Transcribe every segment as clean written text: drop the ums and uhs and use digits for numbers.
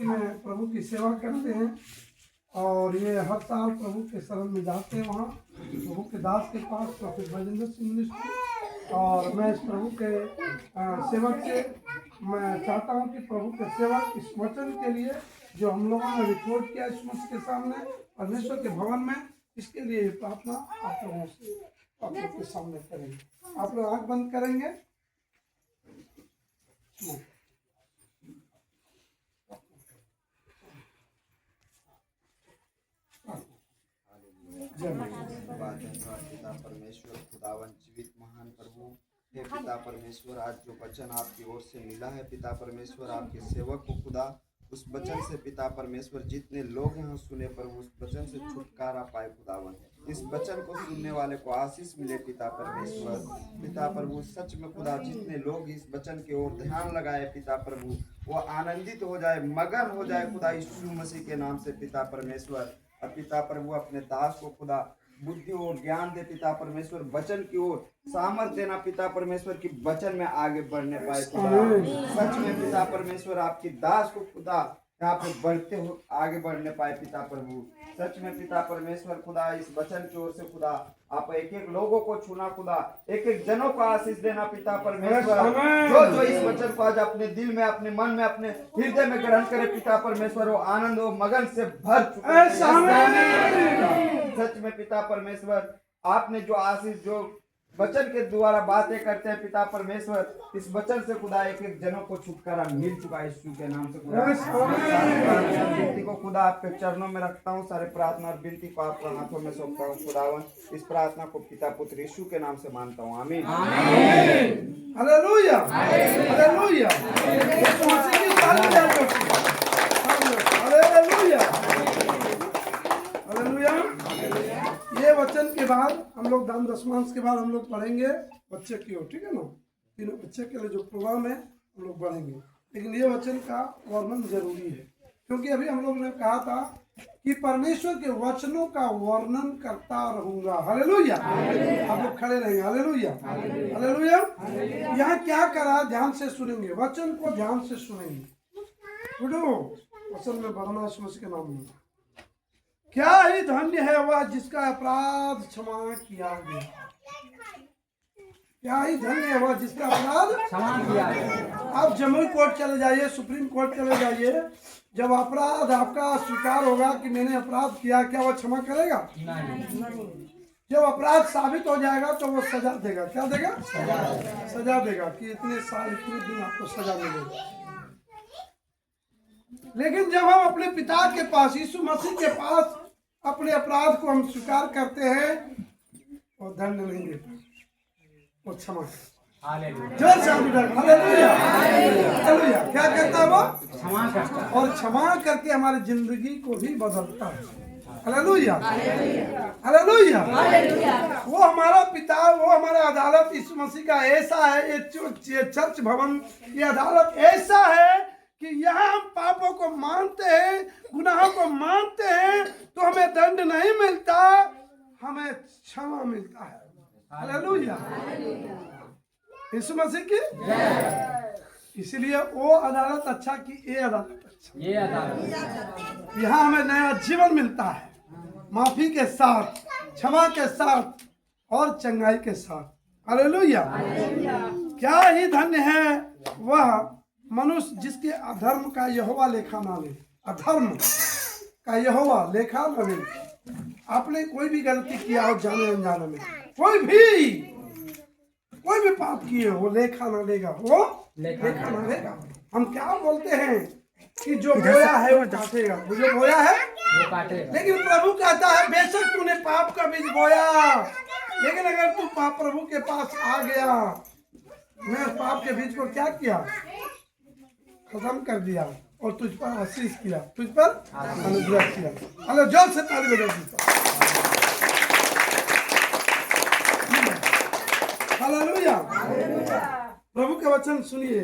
University में प्रभु की सेवा करते हैं और ये हर साल प्रभु के शरण में जाते हैं वहाँ प्रभु के दास के पास प्रोफेट बजेंद्र सिंह मिनिस्ट्री। और मैं इस प्रभु के सेवक से मैं चाहता हूँ कि प्रभु के सेवक इस वचन के लिए जो हम लोगों ने रिपोर्ट किया इस मंच के सामने परमेश्वर के भवन में, इसके लिए प्रार्थना आप लोगों से आप लोग के सामने करेंगे। आप लोग आँख बंद करेंगे। पिता परमेश्वर खुदावन जीवित महान प्रभु हे पिता परमेश्वर, आज जो वचन आपकी ओर से मिला है पिता परमेश्वर, आपके सेवक को खुदा उस वचन से पिता परमेश्वर जितने लोग यहाँ सुने प्रभु उस वचन से छुटकारा पाए खुदावन, इस वचन को सुनने वाले को आशीष मिले पिता परमेश्वर। पिता प्रभु सच में खुदा जितने लोग इस वचन की ओर ध्यान लगाए पिता प्रभु वो आनंदित हो जाए, मगन हो जाए खुदा यीशु मसीह के नाम से पिता परमेश्वर। और पिता प्रभु अपने दास को खुदा बुद्धि और ज्ञान दे पिता परमेश्वर, वचन की ओर सामर्थ देना पिता परमेश्वर की वचन में आगे बढ़ने पाए खुदा। सच में पिता परमेश्वर आपकी दास को खुदा यहाँ पे बढ़ते हो आगे बढ़ने पाए पिता प्रभु। सच में पिता परमेश्वर खुदा इस वचन की ओर से खुदा आप एक एक लोगों को छूना खुदा, एक एक जनों को आशीष देना पिता परमेश्वर। जो जो इस वचन को आज अपने दिल में अपने मन में अपने हृदय में ग्रहण करे पिता परमेश्वर वो आनंद हो मगन से भर चुके। सच में पिता परमेश्वर आपने जो आशीष जो वचन के द्वारा बातें करते हैं पिता परमेश्वर, इस वचन से खुदा एक एक जनों को छुटकारा मिल चुका है यीशु के नाम से खुदा। विनती को खुदा आपके चरणों में रखता हूँ, सारे प्रार्थना और विनती को आपके हाथों में सौंपता हूँ खुदावन। इस प्रार्थना को पिता पुत्र यीशु के नाम से मानता हूँ, आमीन। Hallelujah hallelujah hallelujah hallelujah. ये वचन के बाद हम लोग दान दशमांश के बाद हम लोग पढ़ेंगे बच्चे की ओर, ठीक है ना। तीनों बच्चे के लिए जो प्रोग्राम है हम लोग बढ़ेंगे, लेकिन ये वचन का वर्णन जरूरी है क्योंकि अभी हम लोग ने कहा था कि परमेश्वर के वचनों का वर्णन करता रहूंगा। हालेलुया। आप लोग खड़े रहेंगे। Hallelujah hallelujah. यहाँ क्या करा, ध्यान से सुनेंगे, वचन को ध्यान से सुनेंगे। वचन में बढ़ना के नाम में क्या ही धन्य है वह जिसका अपराध क्षमा किया गया। क्या ही धन्य है वह जिसका अपराध क्षमा किया गया। आप जमुई कोर्ट चले जाइए, सुप्रीम कोर्ट चले जाइए, जब अपराध आपका स्वीकार होगा कि मैंने अपराध किया, क्या वह क्षमा करेगा? नहीं। जब अपराध साबित हो जाएगा तो वो सजा देगा। क्या देगा? सजा देगा कि इतने साल इतने दिन आपको सजा मिलेगी। लेकिन जब हम अपने पिता के पास यीशु मसीह के पास अपने अपराध को हम स्वीकार करते हैं वो दंड नहीं देता, वो क्षमा हालेलुया। क्या करता है वो? क्षमा करता है। और क्षमा करके हमारी जिंदगी को भी बदलता है। Hallelujah hallelujah. वो हमारा पिता, वो हमारा अदालत यीशु मसीह का ऐसा है, ये चर्च भवन, ये अदालत ऐसा है कि यहाँ हम पापों को मानते हैं, गुनाहों को मानते हैं तो हमें दंड नहीं मिलता, हमें क्षमा मिलता है। हालेलुया यीशु मसीह की। इसलिए वो अदालत अच्छा कि ये अदालत अच्छा। ये अदालत यहाँ हमें नया जीवन मिलता है, माफी के साथ, क्षमा के साथ और चंगाई के साथ। हालेलुया। क्या ही धन्य है वह मनुष्य जिसके अधर्म का यहोवा लेखा ना ले। अधर्म का यहोवा लेखा न ले। आपने कोई भी गलती किया हो जाने अनजाने में, कोई भी पाप किए हो, लेखा ना लेगा, वो लेखा ना लेगा। हम क्या बोलते हैं कि जो बोया है वो काटेगा, जो बोया है वो काटेगा। लेकिन प्रभु कहता है बेशक तूने पाप का बीज बोया, लेकिन अगर तू पाप प्रभु के पास आ गया, मैं पाप के बीज को क्या किया? खत्म कर दिया और तुझ पर आशीष किया, तुझ पर अनुग्रह किया। हेलो, जोर से ताली बजाओ। हालेलुया। प्रभु के वचन सुनिए।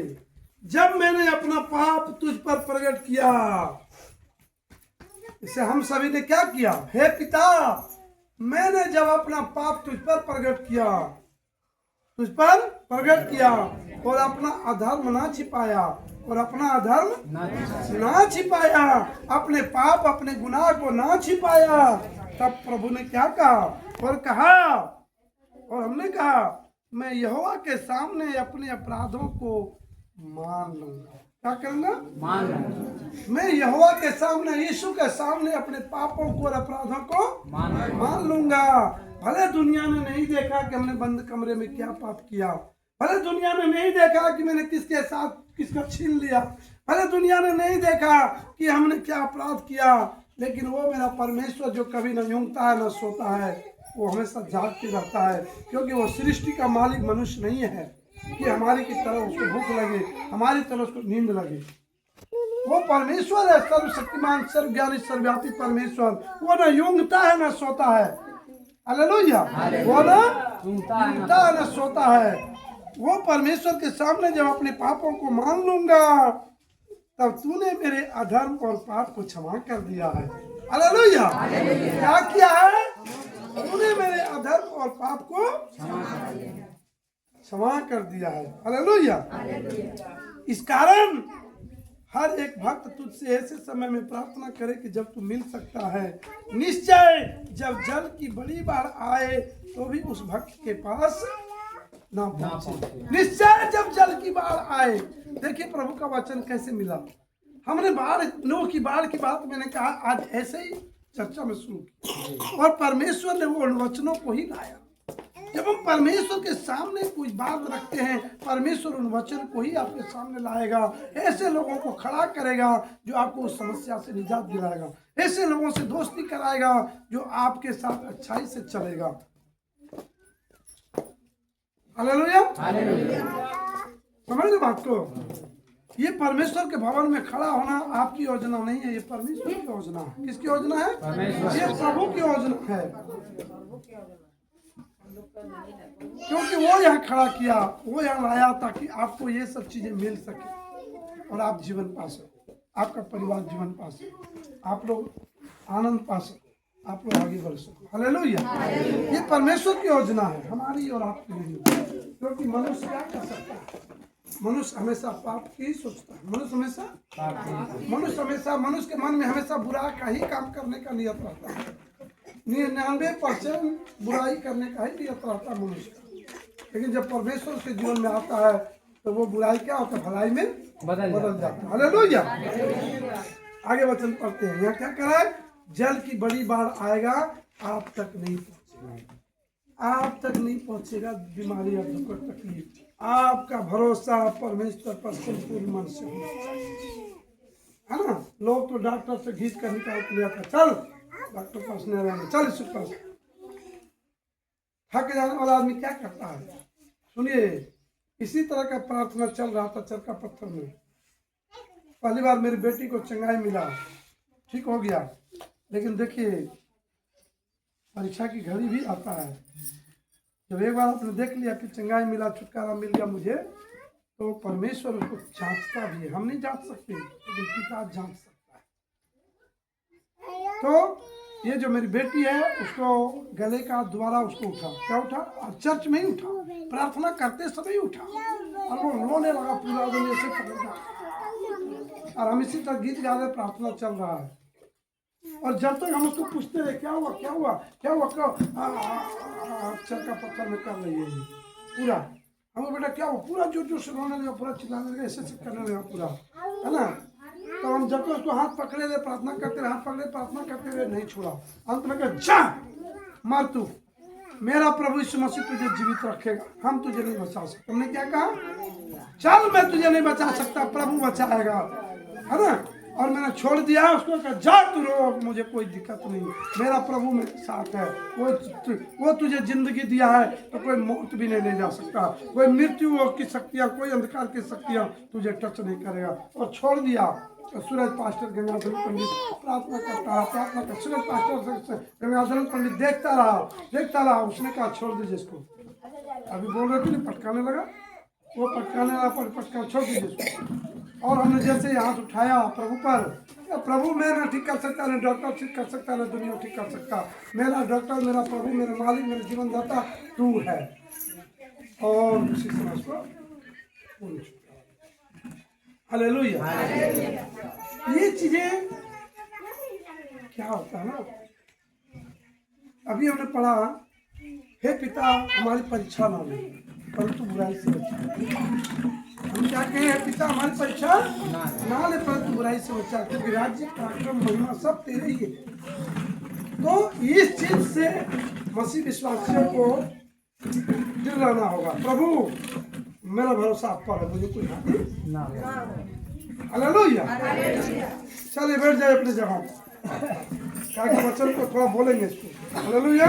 जब मैंने अपना पाप तुझ पर प्रकट किया, इसे हम सभी ने क्या किया? हे पिता, मैंने जब अपना पाप तुझ पर प्रकट किया और अपना अधर्म ना छिपाया और अपना अधर्म ना छिपाया, अपने पाप अपने गुनाह को ना छिपाया। तब प्रभु ने क्या कहा और कहा, और हमने कहा मैं यहोवा के सामने अपने अपराधों को मान लूंगा। क्या करूंगा? मान लूंगा। मैं यहोवा के सामने, यीशु के सामने अपने पापों को और अपराधों को मान लूंगा। भले दुनिया ने नहीं देखा कि हमने बंद कमरे में क्या पाप किया, भले दुनिया ने नहीं देखा कि मैंने किसके साथ किसका छीन लिया, भले दुनिया ने नहीं देखा कि हमने क्या अपराध किया, लेकिन वो मेरा परमेश्वर जो कभी न ऊँघता है न सोता है, वो हमेशा जागते रहता है। क्योंकि वो सृष्टि का मालिक मनुष्य नहीं है कि हमारी की तरह उसको भूख लगे, हमारी तरह उसको नींद लगे। वो परमेश्वर है, सर्वशक्तिमान, सर्वज्ञानी, सर्वव्यापी परमेश्वर। वो न ऊँघता है न सोता है। हालेलुया। वो न ऊँघता है न सोता है। वो परमेश्वर के सामने जब अपने पापों को मान लूंगा, तब तूने मेरे अधर्म और पाप को क्षमा कर दिया है। हालेलुया। क्या किया है? तूने मेरे अधर्म और पाप को क्षमा कर दिया है। हालेलुया। इस कारण हर एक भक्त तुझसे ऐसे समय में प्रार्थना करे कि जब तू मिल सकता है, निश्चय जब जल की बड़ी बाढ़ आए तो भी उस भक्त के पास ना पहुंचे। निश्चय जब जल की बाढ़ आए। देखिए प्रभु का वचन कैसे मिला। हमने नूह की बाढ़ की बात मैंने कहा आज ऐसे ही चर्चा में शुरू की, और परमेश्वर ने वो उन वचनों को ही लाया। जब हम परमेश्वर के सामने कोई बात रखते हैं, परमेश्वर उन वचन को ही आपके सामने लाएगा। ऐसे लोगों को खड़ा करेगा जो आपको उस समस्या से निजात दिलाएगा। ऐसे लोगों से दोस्ती कराएगा जो आपके साथ अच्छाई से चलेगा। हालेलुया। समझ लो बात को। ये परमेश्वर के भवन में खड़ा होना आपकी योजना नहीं है, ये परमेश्वर की योजना है। किसकी योजना है? ये प्रभु की योजना है। क्योंकि वो यहाँ खड़ा किया, वो यहाँ लाया ताकि आपको ये सब चीजें मिल सके और आप जीवन पा सको, आपका परिवार जीवन पा सके, आप लोग आनंद पा सको, आप लोग आगे बढ़ सको। हालेलुया। ये परमेश्वर की योजना है, हमारी और आपकी नहीं। क्योंकि मनुष्य क्या कर सकता है? मनुष्य हमेशा पाप की ही सोचता है। मनुष्य के मन में हमेशा बुरा का ही काम करने का नियत रहता है। 99% बुराई करने का ही नियत रहता है मनुष्य का। लेकिन जब परमेश्वर उसके जीवन में आता है तो वो बुराई क्या होता है? भलाई में बदल जाता है। हालेलुया। आगे वचन पढ़ते हैं। यहाँ क्या करा है? जल की बड़ी बाढ़ आएगा, आप तक नहीं पहुंचेगा, आप तक नहीं पहुंचेगा बीमारी और दुख तकलीफ। आपका भरोसा परमेश्वर पर संपूर्ण मन से होना चाहिए, है ना। लोग तो डॉक्टर से घींच कर निकाल के लिया था, चल डॉक्टर पास नहीं रहना, चल इसके पास। थक जाने वाला आदमी क्या करता है? सुनिए, इसी तरह का प्रार्थना चल रहा था चरका पत्थर में। पहली बार मेरी बेटी को चंगाई मिला, ठीक हो गया। लेकिन देखिए परीक्षा की घड़ी भी आता है। जब एक बार आपने देख लिया कि चंगाई मिला, छुटकारा मिल गया मुझे, तो परमेश्वर उसको जांचता भी है। हम नहीं जांच सकते, लेकिन पिता जांच सकता है। तो ये जो मेरी बेटी है, उसको गले का द्वारा उसको उठा, क्या उठा? और चर्च में ही उठा, प्रार्थना करते समय उठा, और वो रोने लगा पूरा दिन ऐसे पकड़ा। और हम इसी तरह गीत गा रहे, प्रार्थना चल रहा है। और जब तक हम उसको पूछते रहे क्या हुआ क्या हुआ क्या हुआ, चरका पत्थर में कर रही है पूरा। हम बेटा क्या हुआ? पूरा जोर जोर से रोने लगा, पूरा चिल्लाने लगा, ऐसे करने लगा पूरा, है ना। तो हम जब तक उसको हाथ पकड़े रहे, प्रार्थना करते रहे, हाथ पकड़े प्रार्थना करते रहे, नहीं छोड़ा। अंत में कहा जा मर तू, मेरा प्रभु यीशु मसीह तुझे जीवित रखेगा, हम तुझे नहीं बचा सकते। हमने क्या कहा? चल मैं तुझे नहीं बचा सकता, प्रभु बचाएगा, है ना। और मैंने छोड़ दिया उसको, कहा जा तू रो, मुझे कोई दिक्कत नहीं, मेरा प्रभु मेरे साथ है। वो तुझे जिंदगी दिया है तो कोई मौत भी नहीं ले जा सकता, कोई मृत्यु की शक्तियाँ, कोई अंधकार की शक्तियाँ तुझे टच नहीं करेगा। और छोड़ दिया। तो सूरज पास्टर गंगाधर पंडित प्रार्थना करता रहा, प्रार्थना कर, सूरज पास्टर गंगाधर पंडित देखता रहा। उसने कहा छोड़ दीजिए इसको। अभी बोल रहे थे ना, पटकाने लगा, वो पटकाने लगा, पटका छोड़ दीजिए इसको। और हमने जैसे हाथ उठाया प्रभु पर, प्रभु मैं ना ठीक कर सकता, ना डॉक्टर ठीक कर सकता, ना दुनिया ठीक कर सकता, मेरा डॉक्टर, मेरा प्रभु, मेरा मालिक, मेरा जीवन दाता तू है। और उसी समय उसको हालेलुया। ये चीजें क्या होता है ना, अभी हमने पढ़ा, हे पिता हमारी परीक्षा ना ले परंतु बुराई से बचा। हम क्या कहें, हे पिता हमारी परीक्षा ना ले परंतु बुराई से बचा, क्योंकि राज्य पराक्रम महिमा सब तेरे ही है। तो इस चीज से मसीह विश्वासियों को दिल रहना होगा, प्रभु मेरा भरोसा आप पर है, मुझे कोई हानि ना हो। हालेलुया। चलिए बैठ जाए अपने जगह, क्या वचन को थोड़ा बोलेंगे इसको। हालेलुया।